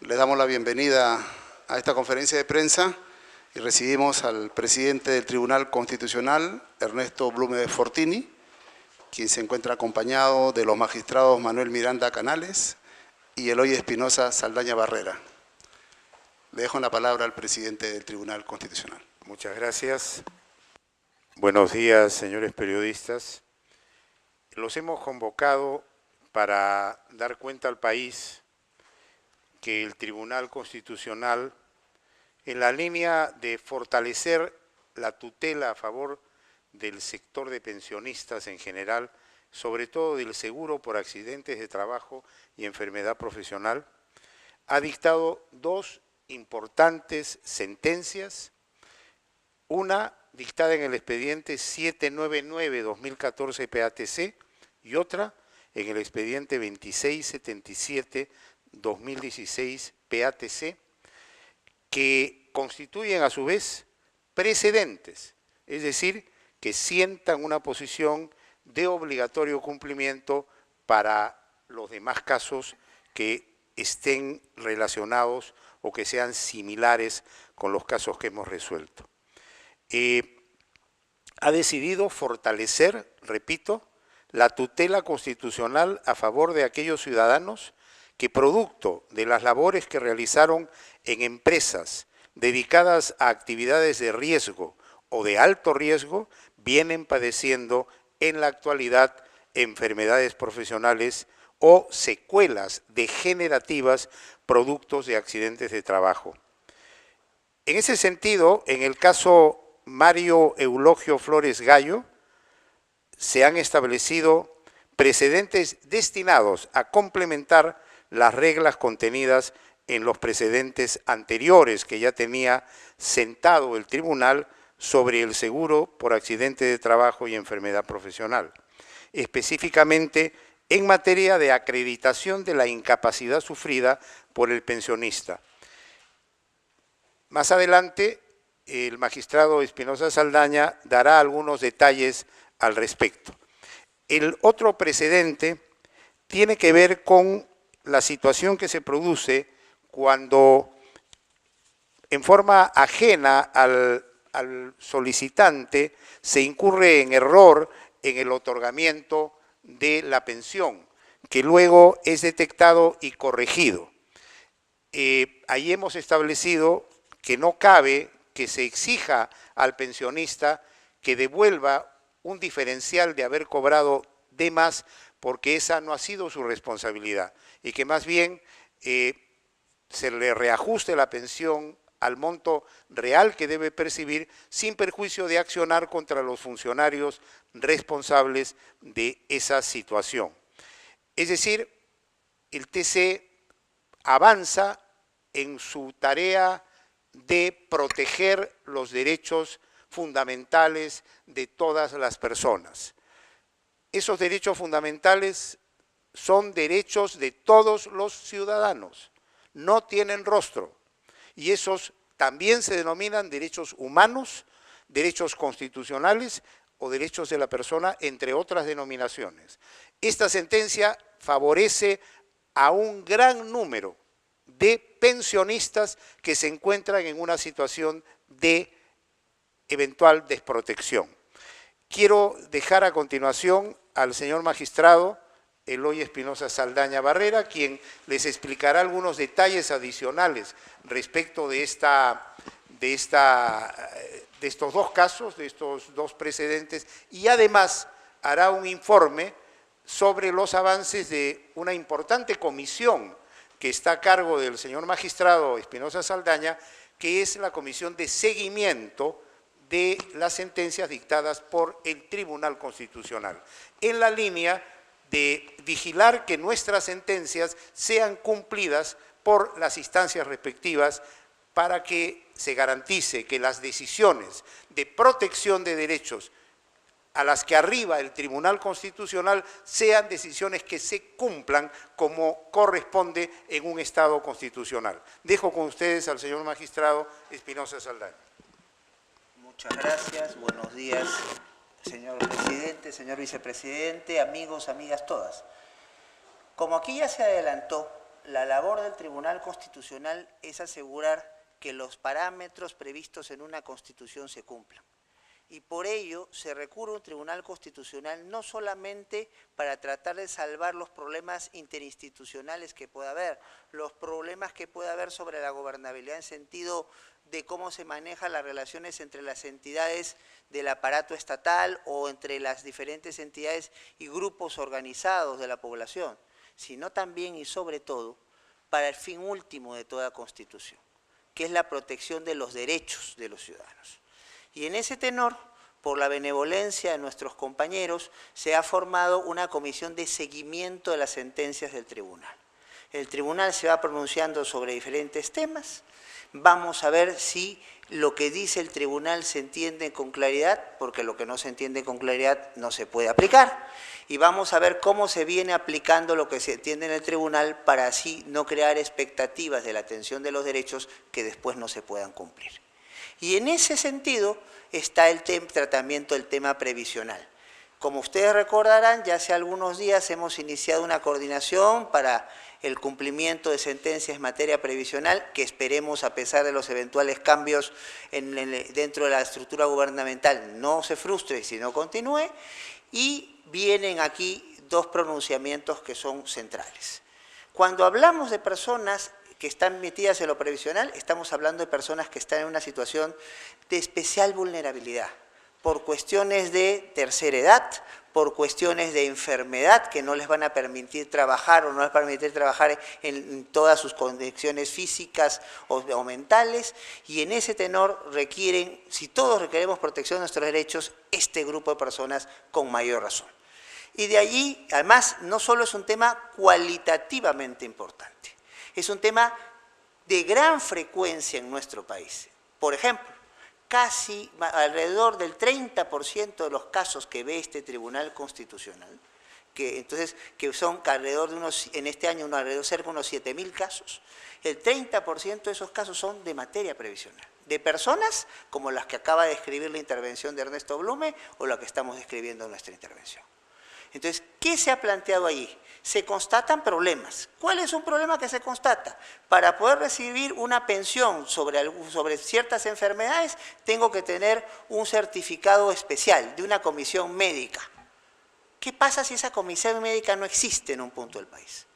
Le damos la bienvenida a esta conferencia de prensa y recibimos al presidente del Tribunal Constitucional, Ernesto Blume de Fortini, quien se encuentra acompañado de los magistrados Manuel Miranda Canales y Eloy Espinosa Saldaña Barrera. Le dejo la palabra al presidente del Tribunal Constitucional. Muchas gracias. Buenos días, señores periodistas. Los hemos convocado para dar cuenta al país que el Tribunal Constitucional, en la línea de fortalecer la tutela a favor del sector de pensionistas en general, sobre todo del seguro por accidentes de trabajo y enfermedad profesional, ha dictado dos importantes sentencias, una dictada en el expediente 799-2014 PATC y otra en el expediente 2677-2016 PATC, que constituyen a su vez precedentes, es decir, que sientan una posición de obligatorio cumplimiento para los demás casos que estén relacionados o que sean similares con los casos que hemos resuelto. Ha decidido fortalecer, repito, la tutela constitucional a favor de aquellos ciudadanos que, producto de las labores que realizaron en empresas dedicadas a actividades de riesgo o de alto riesgo, vienen padeciendo en la actualidad enfermedades profesionales o secuelas degenerativas productos de accidentes de trabajo. En ese sentido, en el caso Mario Eulogio Flores Gallo, se han establecido precedentes destinados a complementar las reglas contenidas en los precedentes anteriores que ya tenía sentado el tribunal sobre el seguro por accidente de trabajo y enfermedad profesional, específicamente en materia de acreditación de la incapacidad sufrida por el pensionista. Más adelante, el magistrado Espinosa Saldaña dará algunos detalles al respecto. El otro precedente tiene que ver con la situación que se produce cuando, en forma ajena al solicitante, se incurre en error en el otorgamiento de la pensión, que luego es detectado y corregido. Ahí hemos establecido que no cabe que se exija al pensionista que devuelva un diferencial de haber cobrado de más, porque esa no ha sido su responsabilidad, y que más bien se le reajuste la pensión al monto real que debe percibir, sin perjuicio de accionar contra los funcionarios responsables de esa situación. Es decir, el TC avanza en su tarea de proteger los derechos fundamentales de todas las personas. Esos derechos fundamentales son derechos de todos los ciudadanos, no tienen rostro, y esos también se denominan derechos humanos, derechos constitucionales o derechos de la persona, entre otras denominaciones. Esta sentencia favorece a un gran número de pensionistas que se encuentran en una situación de eventual desprotección. Quiero dejar a continuación al señor magistrado Eloy Espinosa Saldaña Barrera, quien les explicará algunos detalles adicionales respecto de estos dos casos, de estos dos precedentes, y además hará un informe sobre los avances de una importante comisión que está a cargo del señor magistrado Espinosa Saldaña, que es la comisión de seguimiento de las sentencias dictadas por el Tribunal Constitucional, en la línea de vigilar que nuestras sentencias sean cumplidas por las instancias respectivas para que se garantice que las decisiones de protección de derechos a las que arriba el Tribunal Constitucional sean decisiones que se cumplan como corresponde en un Estado constitucional. Dejo con ustedes al señor magistrado Espinosa Saldaña. Muchas gracias, buenos días, señor presidente, señor vicepresidente, amigos, amigas todas. Como aquí ya se adelantó, la labor del Tribunal Constitucional es asegurar que los parámetros previstos en una Constitución se cumplan. Y por ello se recurre a un Tribunal Constitucional no solamente para tratar de salvar los problemas interinstitucionales que pueda haber, los problemas que pueda haber sobre la gobernabilidad en sentido de cómo se manejan las relaciones entre las entidades del aparato estatal o entre las diferentes entidades y grupos organizados de la población, sino también y sobre todo para el fin último de toda Constitución, que es la protección de los derechos de los ciudadanos. Y en ese tenor, por la benevolencia de nuestros compañeros, se ha formado una comisión de seguimiento de las sentencias del tribunal. El tribunal se va pronunciando sobre diferentes temas. Vamos a ver si lo que dice el tribunal se entiende con claridad, porque lo que no se entiende con claridad no se puede aplicar. Y vamos a ver cómo se viene aplicando lo que se entiende en el tribunal para así no crear expectativas de la atención de los derechos que después no se puedan cumplir. Y en ese sentido está el tratamiento del tema previsional. Como ustedes recordarán, ya hace algunos días hemos iniciado una coordinación para el cumplimiento de sentencias en materia previsional, que esperemos, a pesar de los eventuales cambios dentro de la estructura gubernamental, no se frustre, sino continúe. Y vienen aquí dos pronunciamientos que son centrales. Cuando hablamos de personas que están metidas en lo previsional, estamos hablando de personas que están en una situación de especial vulnerabilidad, por cuestiones de tercera edad, por cuestiones de enfermedad que no les van a permitir trabajar o no les van a permitir trabajar en todas sus condiciones físicas o mentales, y en ese tenor requieren, si todos requeremos protección de nuestros derechos, este grupo de personas con mayor razón. Y de allí, además, no solo es un tema cualitativamente importante, es un tema de gran frecuencia en nuestro país. Por ejemplo, casi alrededor del 30% de los casos que ve este Tribunal Constitucional, que son alrededor de unos, en este año alrededor cerca de unos 7.000 casos, el 30% de esos casos son de materia previsional, de personas como las que acaba de describir la intervención de Ernesto Blume o la que estamos describiendo en nuestra intervención. Entonces, ¿qué se ha planteado allí? Se constatan problemas. ¿Cuál es un problema que se constata? Para poder recibir una pensión sobre ciertas enfermedades, tengo que tener un certificado especial de una comisión médica. ¿Qué pasa si esa comisión médica no existe en un punto del país?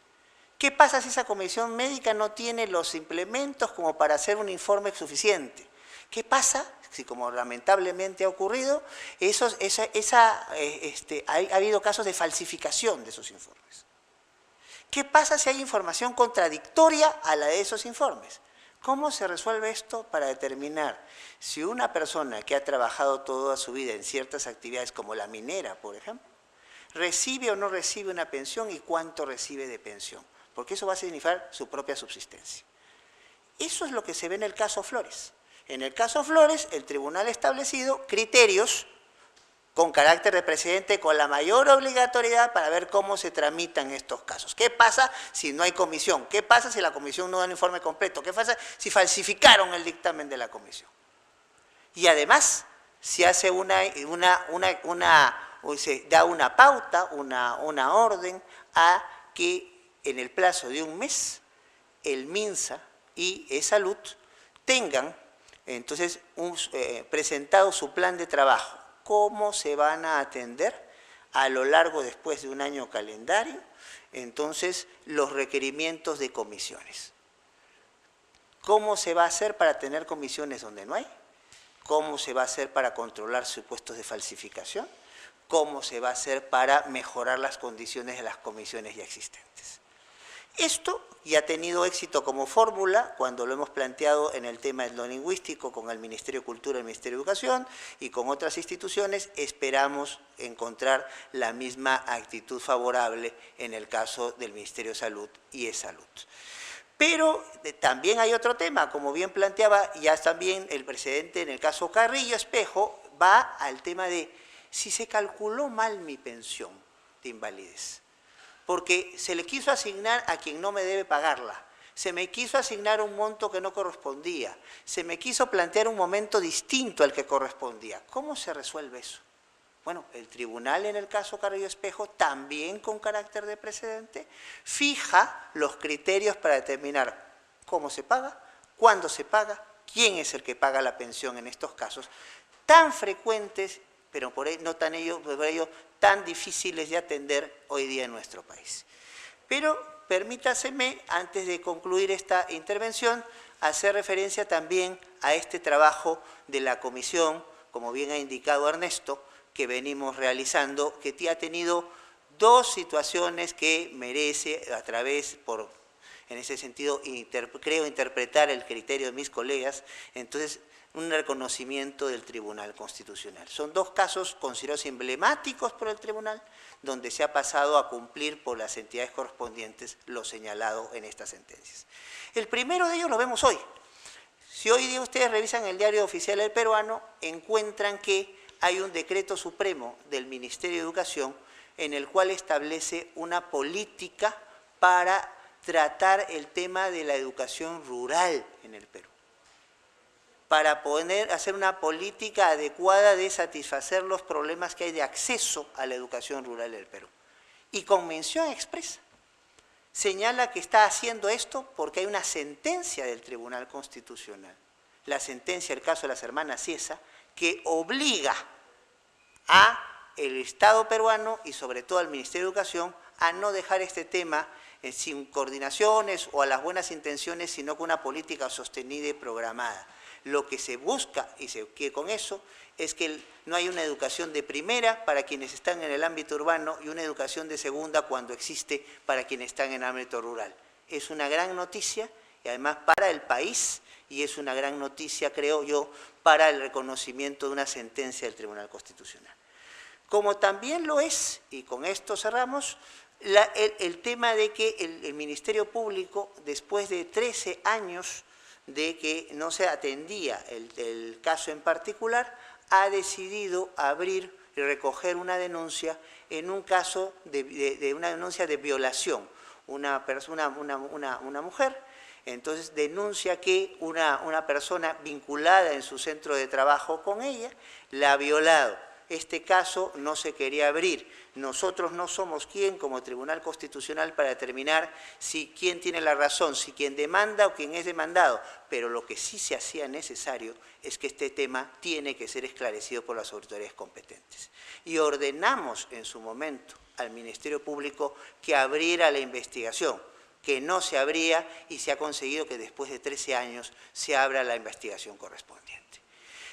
¿Qué pasa si esa comisión médica no tiene los implementos como para hacer un informe suficiente? ¿Qué pasa si, como lamentablemente ha ocurrido, ha habido casos de falsificación de esos informes? ¿Qué pasa si hay información contradictoria a la de esos informes? ¿Cómo se resuelve esto para determinar si una persona que ha trabajado toda su vida en ciertas actividades como la minera, por ejemplo, recibe o no recibe una pensión y cuánto recibe de pensión? Porque eso va a significar su propia subsistencia. Eso es lo que se ve en el caso Flores. En el caso Flores, el tribunal ha establecido criterios con carácter de precedente, con la mayor obligatoriedad para ver cómo se tramitan estos casos. ¿Qué pasa si no hay comisión? ¿Qué pasa si la comisión no da un informe completo? ¿Qué pasa si falsificaron el dictamen de la comisión? Y además, se hace se da una pauta, una orden a que en el plazo de un mes, el MINSA y eSalud tengan entonces presentado su plan de trabajo. ¿Cómo se van a atender a lo largo, después de un año calendario, entonces los requerimientos de comisiones? ¿Cómo se va a hacer para tener comisiones donde no hay? ¿Cómo se va a hacer para controlar supuestos de falsificación? ¿Cómo se va a hacer para mejorar las condiciones de las comisiones ya existentes? Esto ya ha tenido éxito como fórmula cuando lo hemos planteado en el tema de lo lingüístico con el Ministerio de Cultura y el Ministerio de Educación y con otras instituciones. Esperamos encontrar la misma actitud favorable en el caso del Ministerio de Salud y eSalud. Pero también hay otro tema, como bien planteaba ya también el presidente en el caso Carrillo Espejo, va al tema de si se calculó mal mi pensión de invalidez, porque se le quiso asignar a quien no me debe pagarla, se me quiso asignar un monto que no correspondía, se me quiso plantear un momento distinto al que correspondía. ¿Cómo se resuelve eso? Bueno, el tribunal en el caso Carrillo Espejo, también con carácter de precedente, fija los criterios para determinar cómo se paga, cuándo se paga, quién es el que paga la pensión en estos casos, tan frecuentes, pero por ello tan difíciles de atender hoy día en nuestro país. Pero permítaseme, antes de concluir esta intervención, hacer referencia también a este trabajo de la comisión, como bien ha indicado Ernesto, que venimos realizando, que ha tenido dos situaciones que merece en ese sentido, creo interpretar el criterio de mis colegas, entonces un reconocimiento del Tribunal Constitucional. Son dos casos considerados emblemáticos por el Tribunal, donde se ha pasado a cumplir por las entidades correspondientes lo señalado en estas sentencias. El primero de ellos lo vemos hoy. Si hoy día ustedes revisan el diario oficial del peruano, encuentran que hay un decreto supremo del Ministerio de Educación en el cual establece una política para tratar el tema de la educación rural en el Perú, para poder hacer una política adecuada de satisfacer los problemas que hay de acceso a la educación rural del Perú. Y con mención expresa, señala que está haciendo esto porque hay una sentencia del Tribunal Constitucional, la sentencia del caso de las hermanas Ciesa, que obliga al Estado peruano y sobre todo al Ministerio de Educación a no dejar este tema sin coordinaciones o a las buenas intenciones, sino con una política sostenida y programada. Lo que se busca, y se quiere con eso, es que no hay una educación de primera para quienes están en el ámbito urbano y una educación de segunda cuando existe para quienes están en el ámbito rural. Es una gran noticia y además para el país, y es una gran noticia, creo yo, para el reconocimiento de una sentencia del Tribunal Constitucional. Como también lo es, y con esto cerramos, el tema de que el Ministerio Público, después de 13 años de que no se atendía el caso en particular, ha decidido abrir y recoger una denuncia en un caso de una denuncia de violación. Una mujer, entonces denuncia que una persona vinculada en su centro de trabajo con ella la ha violado. Este caso no se quería abrir. Nosotros no somos quien, como Tribunal Constitucional, para determinar quién tiene la razón, si quien demanda o quien es demandado. Pero lo que sí se hacía necesario es que este tema tiene que ser esclarecido por las autoridades competentes. Y ordenamos en su momento al Ministerio Público que abriera la investigación, que no se abría y se ha conseguido que después de 13 años se abra la investigación correspondiente.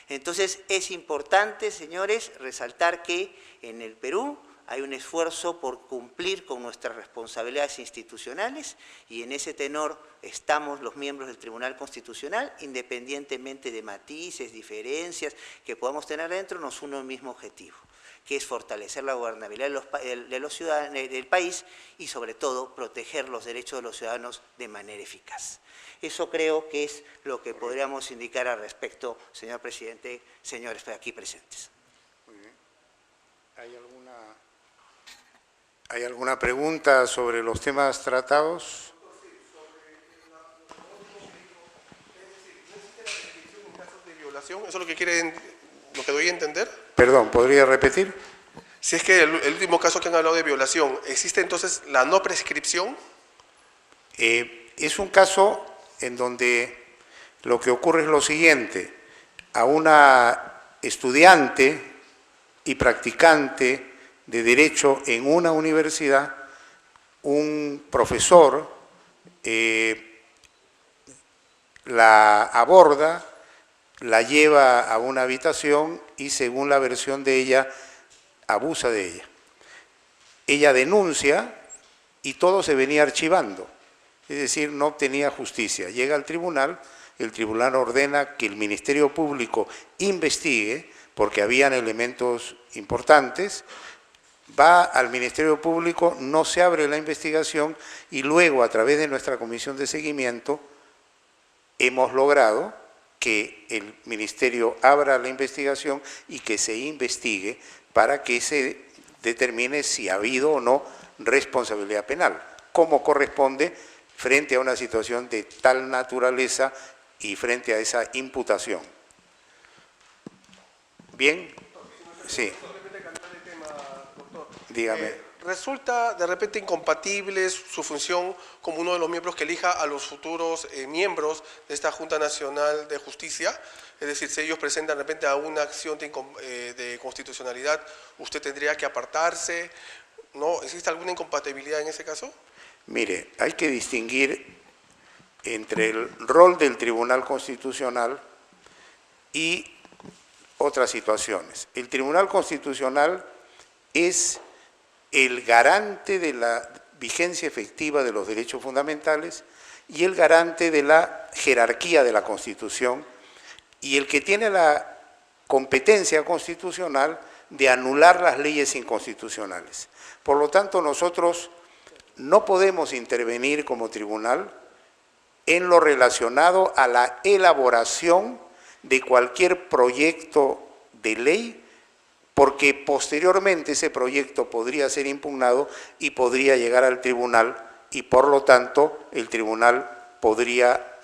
Entonces, es importante, señores, resaltar que en el Perú hay un esfuerzo por cumplir con nuestras responsabilidades institucionales y en ese tenor estamos los miembros del Tribunal Constitucional, independientemente de matices, diferencias que podamos tener dentro, nos une un mismo objetivo, que es fortalecer la gobernabilidad de los ciudadanos del país y sobre todo proteger los derechos de los ciudadanos de manera eficaz. Eso creo que es lo que podríamos indicar al respecto, señor presidente, señores aquí presentes. Muy bien. ¿Hay alguna pregunta sobre los temas tratados? ¿Eso es lo que doy a entender? Perdón, ¿podría repetir? Si es que el último caso que han hablado de violación, ¿existe entonces la no prescripción? Es un caso en donde lo que ocurre es lo siguiente: a una estudiante y practicante de Derecho en una universidad, un profesor la aborda, la lleva a una habitación y, según la versión de ella, abusa de ella. Ella denuncia y todo se venía archivando, es decir, no obtenía justicia. Llega al tribunal, el tribunal ordena que el Ministerio Público investigue, porque habían elementos importantes, va al Ministerio Público, no se abre la investigación y luego, a través de nuestra comisión de seguimiento, hemos logrado que el Ministerio abra la investigación y que se investigue para que se determine si ha habido o no responsabilidad penal, como corresponde frente a una situación de tal naturaleza y frente a esa imputación. ¿Bien? Sí. Dígame. ¿Resulta de repente incompatible su función como uno de los miembros que elija a los futuros miembros de esta Junta Nacional de Justicia? Es decir, si ellos presentan de repente a una acción de constitucionalidad, ¿usted tendría que apartarse? ¿No? ¿Existe alguna incompatibilidad en ese caso? Mire, hay que distinguir entre el rol del Tribunal Constitucional y otras situaciones. El Tribunal Constitucional es el garante de la vigencia efectiva de los derechos fundamentales y el garante de la jerarquía de la Constitución y el que tiene la competencia constitucional de anular las leyes inconstitucionales. Por lo tanto, nosotros no podemos intervenir como tribunal en lo relacionado a la elaboración de cualquier proyecto de ley, porque posteriormente ese proyecto podría ser impugnado y podría llegar al tribunal y por lo tanto el tribunal podría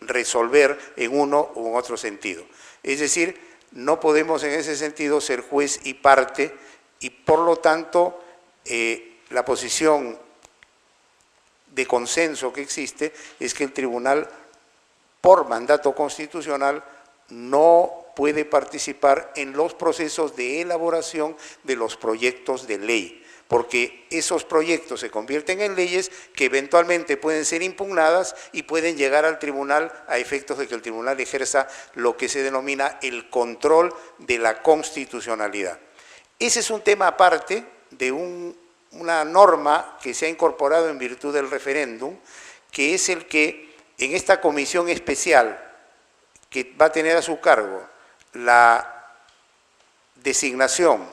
resolver en uno u en otro sentido. Es decir, no podemos en ese sentido ser juez y parte y por lo tanto la posición de consenso que existe es que el tribunal por mandato constitucional no puede participar en los procesos de elaboración de los proyectos de ley, porque esos proyectos se convierten en leyes que eventualmente pueden ser impugnadas y pueden llegar al tribunal a efectos de que el tribunal ejerza lo que se denomina el control de la constitucionalidad. Ese es un tema aparte de una norma que se ha incorporado en virtud del referéndum, que es el que en esta comisión especial que va a tener a su cargo la designación,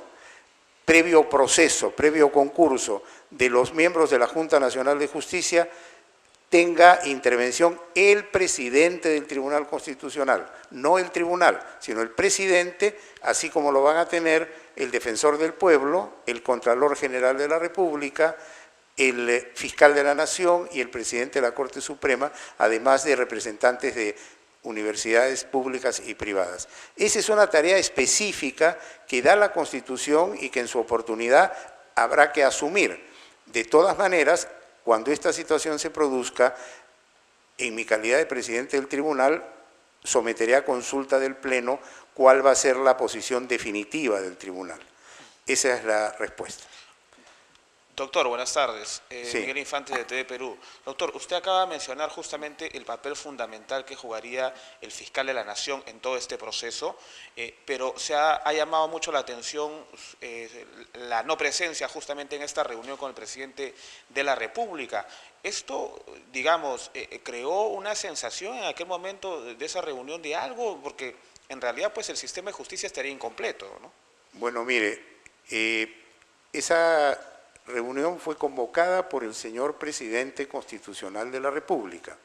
previo proceso, previo concurso de los miembros de la Junta Nacional de Justicia, tenga intervención el presidente del Tribunal Constitucional, no el tribunal, sino el presidente, así como lo van a tener el defensor del pueblo, el Contralor General de la República, el fiscal de la Nación y el presidente de la Corte Suprema, además de representantes de universidades públicas y privadas. Esa es una tarea específica que da la Constitución y que en su oportunidad habrá que asumir. De todas maneras, cuando esta situación se produzca, en mi calidad de presidente del tribunal, someteré a consulta del Pleno cuál va a ser la posición definitiva del tribunal. Esa es la respuesta. Doctor, buenas tardes. Sí. Miguel Infante de TV Perú. Doctor, usted acaba de mencionar justamente el papel fundamental que jugaría el fiscal de la Nación en todo este proceso, pero ha llamado mucho la atención la no presencia justamente en esta reunión con el presidente de la República. Esto, digamos, creó una sensación en aquel momento de esa reunión de algo, porque en realidad pues el sistema de justicia estaría incompleto, ¿no? Bueno, mire, esa reunión fue convocada por el señor presidente constitucional de la República.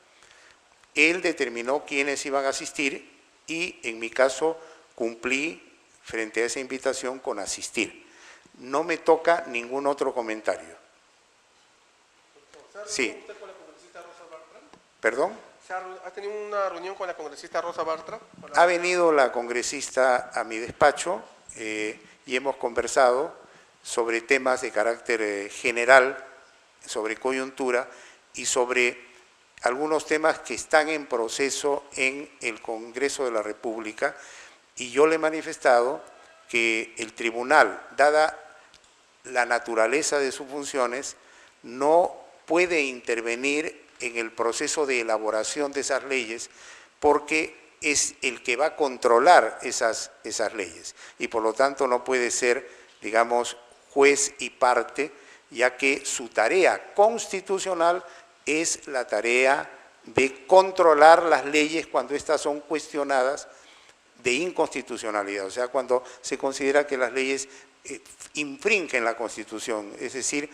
Él determinó quiénes iban a asistir y, en mi caso, cumplí frente a esa invitación con asistir. No me toca ningún otro comentario. Sí. ¿Usted con la congresista Rosa Bartra? ¿Perdón? ¿Ha tenido una reunión con la congresista Rosa Bartra? Ha venido la congresista a mi despacho y hemos conversado sobre temas de carácter general, sobre coyuntura y sobre algunos temas que están en proceso en el Congreso de la República, y yo le he manifestado que el tribunal, dada la naturaleza de sus funciones, no puede intervenir en el proceso de elaboración de esas leyes porque es el que va a controlar esas leyes y por lo tanto no puede ser, digamos, juez y parte, ya que su tarea constitucional es la tarea de controlar las leyes cuando éstas son cuestionadas de inconstitucionalidad, o sea, cuando se considera que las leyes infringen la Constitución, es decir,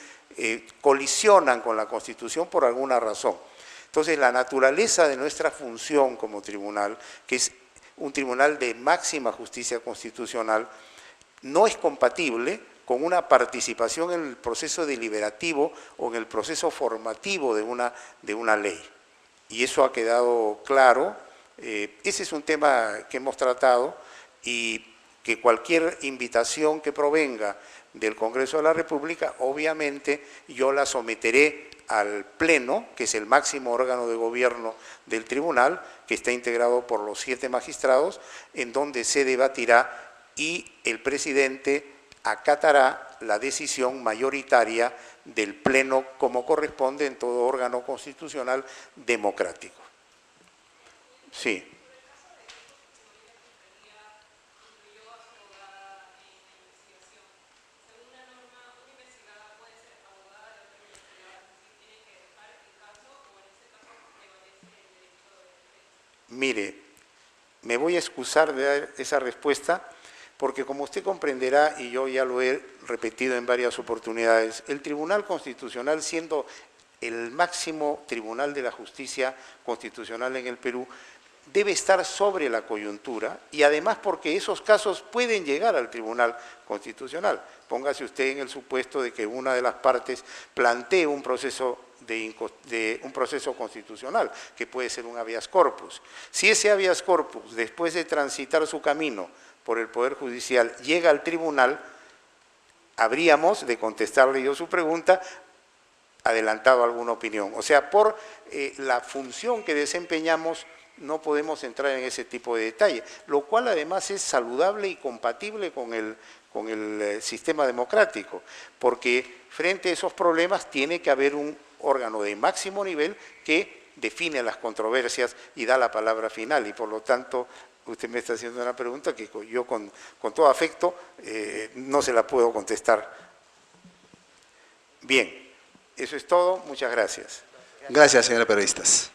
colisionan con la Constitución por alguna razón. Entonces, la naturaleza de nuestra función como tribunal, que es un tribunal de máxima justicia constitucional, no es compatible con una participación en el proceso deliberativo o en el proceso formativo de una ley. Y eso ha quedado claro. Ese es un tema que hemos tratado y que cualquier invitación que provenga del Congreso de la República, obviamente yo la someteré al Pleno, que es el máximo órgano de gobierno del tribunal, que está integrado por los 7 magistrados, en donde se debatirá y el presidente acatará la decisión mayoritaria del Pleno como corresponde en todo órgano constitucional democrático. Sí. Mire, me voy a excusar de dar esa respuesta porque como usted comprenderá, y yo ya lo he repetido en varias oportunidades, el Tribunal Constitucional, siendo el máximo tribunal de la justicia constitucional en el Perú, debe estar sobre la coyuntura y además porque esos casos pueden llegar al Tribunal Constitucional. Póngase usted en el supuesto de que una de las partes plantee un proceso constitucional, que puede ser un habeas corpus. Si ese habeas corpus, después de transitar su camino por el Poder Judicial, llega al tribunal, habríamos de contestarle yo su pregunta, adelantado alguna opinión. O sea, por la función que desempeñamos, no podemos entrar en ese tipo de detalle, lo cual además es saludable y compatible con el sistema democrático, porque frente a esos problemas tiene que haber un órgano de máximo nivel que define las controversias y da la palabra final, y por lo tanto usted me está haciendo una pregunta que yo con todo afecto no se la puedo contestar. Bien, eso es todo, muchas gracias. Gracias, señora periodistas.